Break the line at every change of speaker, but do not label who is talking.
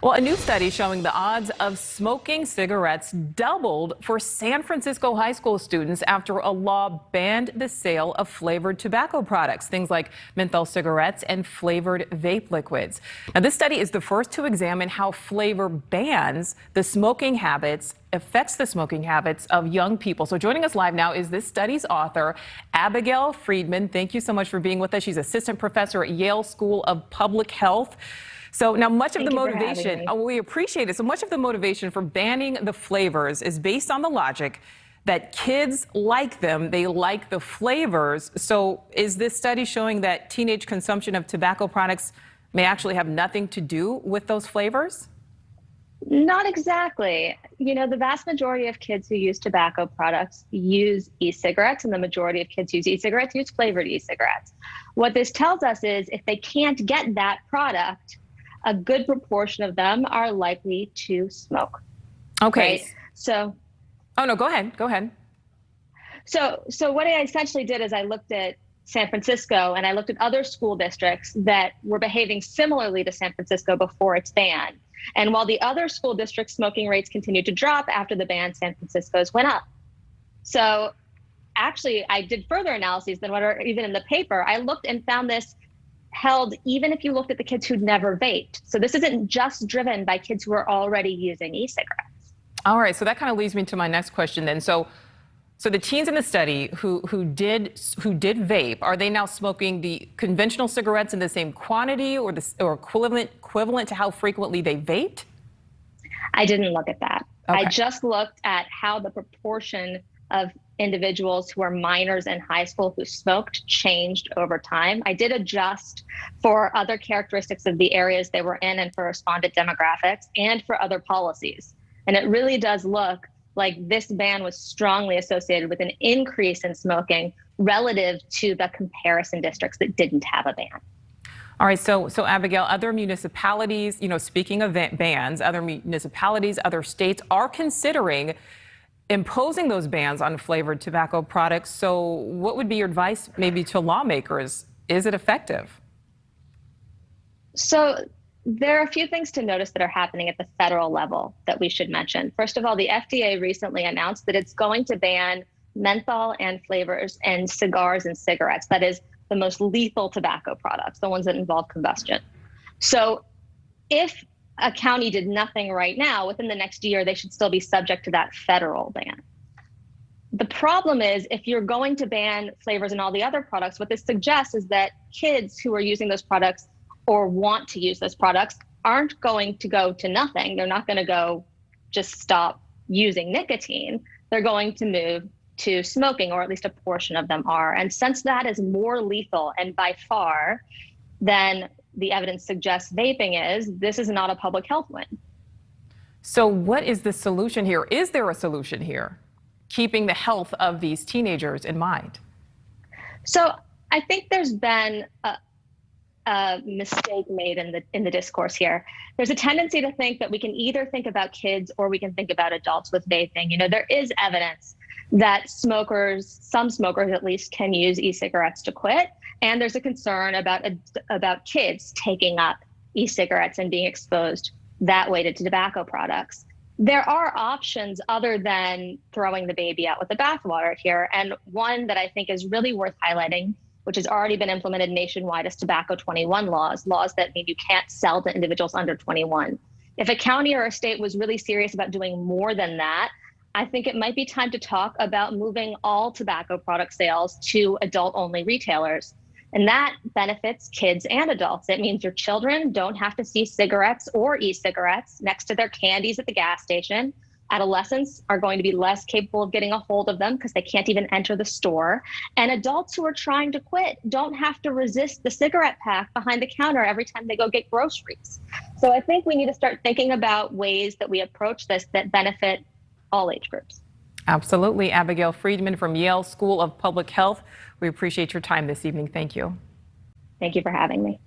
Well, a new study showing the odds of smoking cigarettes doubled for San Francisco high school students after a law banned the sale of flavored tobacco products, things like menthol cigarettes and flavored vape liquids. Now, this study is the first to examine how flavor bans affects the smoking habits of young people. So joining us live now is this study's author, Abigail Friedman. Thank you so much for being with us. She's assistant professor at Yale School of Public Health. So now much of the motivation, we appreciate it. So much of the motivation for banning the flavors is based on the logic that kids like them. They like the flavors. So is this study showing that teenage consumption of tobacco products may actually have nothing to do with those flavors?
Not exactly. You know, the vast majority of kids who use tobacco products use e-cigarettes, and the majority of kids who use e-cigarettes use flavored e-cigarettes. What this tells us is if they can't get that product, a good proportion of them are likely to smoke.
Okay.
Right? So.
Oh, no, go ahead. Go ahead.
So what I essentially did is I looked at San Francisco and I looked at other school districts that were behaving similarly to San Francisco before its ban. And while the other school district smoking rates continued to drop after the ban, San Francisco's went up. So actually, I did further analyses than what are even in the paper. I looked and found this held even if you looked at the kids who'd never vaped. So this isn't just driven by kids who are already using e-cigarettes.
All right, so that kind of leads me to my next question then. So the teens in the study who did vape, are they now smoking the conventional cigarettes in the same quantity or equivalent to how frequently they vaped?
I didn't look at that.
Okay.
I just looked at how the proportion of individuals who are minors in high school who smoked changed over time. I did adjust for other characteristics of the areas they were in and for respondent demographics and for other policies. And it really does look like this ban was strongly associated with an increase in smoking relative to the comparison districts that didn't have a ban.
All right, so Abigail, other municipalities, speaking of bans, other municipalities, other states are considering imposing those bans on flavored tobacco products. So what would be your advice maybe to lawmakers? Is it effective?
So there are a few things to notice that are happening at the federal level that we should mention. First of all, the FDA recently announced that it's going to ban menthol and flavors in cigars and cigarettes. That is the most lethal tobacco products, the ones that involve combustion. So if a county did nothing right now, within the next year, they should still be subject to that federal ban. The problem is if you're going to ban flavors and all the other products, what this suggests is that kids who are using those products or want to use those products aren't going to go to nothing. They're not going to go just stop using nicotine. They're going to move to smoking, or at least a portion of them are. And since that is more lethal and by far than the evidence suggests vaping is, this is not a public health win.
So what is the solution here? Is there a solution here, keeping the health of these teenagers in mind?
So I think there's been a mistake made in the discourse here. There's a tendency to think that we can either think about kids or we can think about adults with vaping. You know, there is evidence that some smokers at least, can use e-cigarettes to quit. And there's a concern about kids taking up e-cigarettes and being exposed that way to tobacco products. There are options other than throwing the baby out with the bathwater here. And one that I think is really worth highlighting, which has already been implemented nationwide, is Tobacco 21 laws that mean you can't sell to individuals under 21. If a county or a state was really serious about doing more than that, I think it might be time to talk about moving all tobacco product sales to adult-only retailers. And that benefits kids and adults. It means your children don't have to see cigarettes or e-cigarettes next to their candies at the gas station. Adolescents are going to be less capable of getting a hold of them because they can't even enter the store. And adults who are trying to quit don't have to resist the cigarette pack behind the counter every time they go get groceries. So I think we need to start thinking about ways that we approach this that benefit all age groups.
Absolutely. Abigail Friedman from Yale School of Public Health. We appreciate your time this evening. Thank you.
Thank you for having me.